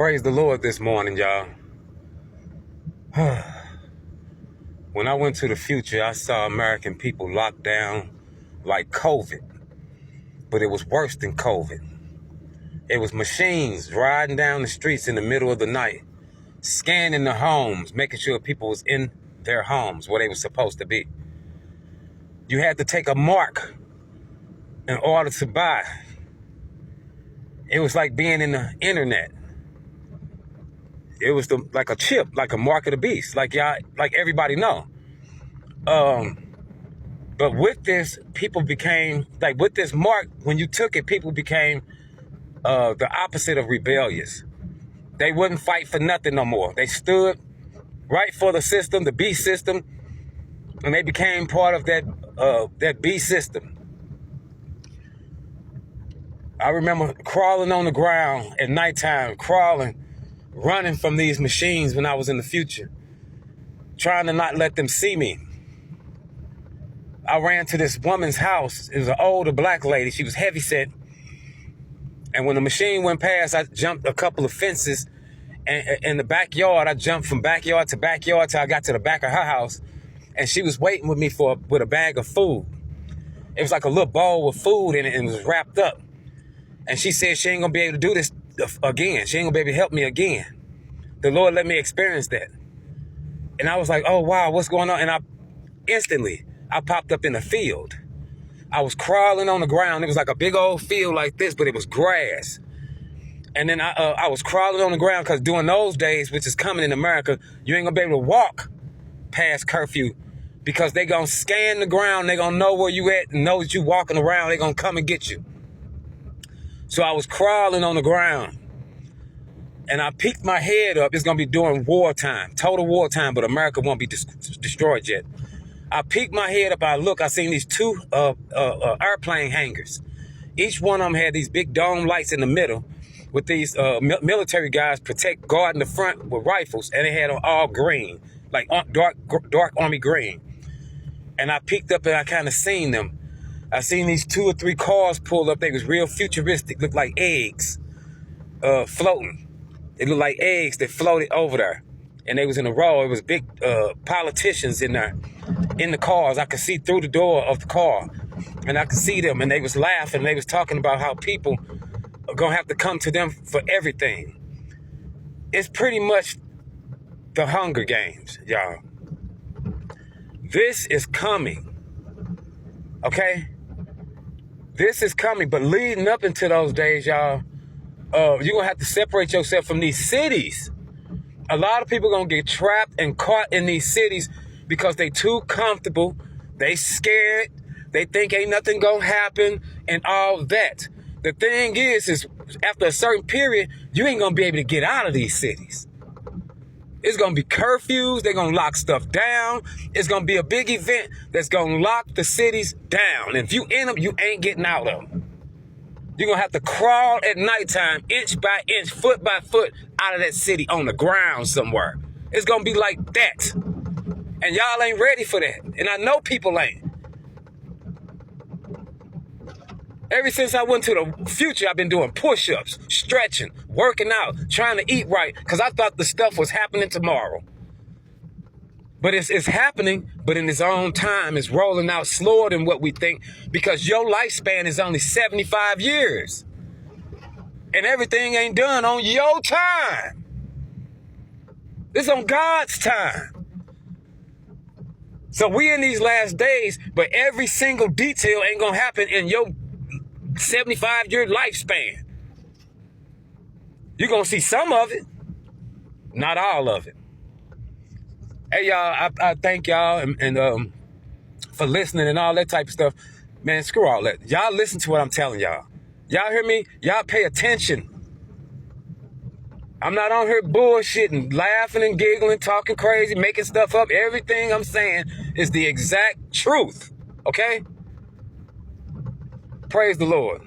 Praise the Lord this morning, y'all. When I went to the future, I saw American people locked down like COVID, but it was worse than COVID. It was machines riding down the streets in the middle of the night, scanning the homes, making sure people was in their homes where they were supposed to be. You had to take a mark in order to buy. It was like being in the internet. It was like a chip, like a mark of the beast, like y'all, like everybody know. But with this, people became, like with this mark, when you took it, people became the opposite of rebellious. They wouldn't fight for nothing no more. They stood right for the system, the beast system, and they became part of that beast system. I remember crawling on the ground at nighttime, running from these machines when I was in the future, trying to not let them see me. I ran to this woman's house. It was an older black lady. She was heavyset. And when the machine went past, I jumped a couple of fences. And in the backyard, I jumped from backyard to backyard till I got to the back of her house. And she was waiting with me with a bag of food. It was like a little bowl with food in it and it was wrapped up. And she said she ain't gonna be able to do this again. She ain't gonna be able to help me again. The Lord let me experience that. And I was like, oh, wow, what's going on? And instantly, I popped up in a field. I was crawling on the ground. It was like a big old field like this, but it was grass. And then I was crawling on the ground because during those days, which is coming in America, you ain't gonna be able to walk past curfew because they gonna scan the ground. They gonna know where you at and know that you walking around. They gonna come and get you. So I was crawling on the ground and I peeked my head up. It's gonna be during wartime, total wartime, but America won't be destroyed yet. I peeked my head up, I seen these two airplane hangars. Each one of them had these big dome lights in the middle with these military guys guarding the front with rifles, and they had them all green, like dark army green. And I peeked up and I kind of seen them. I seen these 2 or 3 cars pull up. They was real futuristic, looked like eggs floating. It looked like eggs that floated over there. And they was in a row. It was big politicians in there, in the cars. I could see through the door of the car, and I could see them, and they was laughing. They was talking about how people are gonna have to come to them for everything. It's pretty much the Hunger Games, y'all. This is coming, okay? This is coming, but leading up into those days, y'all, you're gonna have to separate yourself from these cities. A lot of people are going to get trapped and caught in these cities because they too comfortable. They scared. They think ain't nothing going to happen and all that. The thing is after a certain period, you ain't going to be able to get out of these cities. It's going to be curfews. They're going to lock stuff down. It's going to be a big event that's going to lock the cities down. And if you in them, you ain't getting out of them. You're going to have to crawl at nighttime, inch by inch, foot by foot, out of that city on the ground somewhere. It's going to be like that. And y'all ain't ready for that. And I know people ain't. Ever since I went to the future, I've been doing push-ups, stretching, working out, trying to eat right, because I thought the stuff was happening tomorrow. But it's happening, but in its own time, it's rolling out slower than what we think because your lifespan is only 75 years. And everything ain't done on your time. It's on God's time. So we in these last days, but every single detail ain't gonna happen in your 75-year lifespan. You're gonna see some of it, not all of it. Hey, y'all, I thank y'all and for listening and all that type of stuff. Man, screw all that. Y'all listen to what I'm telling y'all. Y'all hear me? Y'all pay attention. I'm not on here bullshitting, laughing and giggling, talking crazy, making stuff up. Everything I'm saying is the exact truth, okay? Praise the Lord.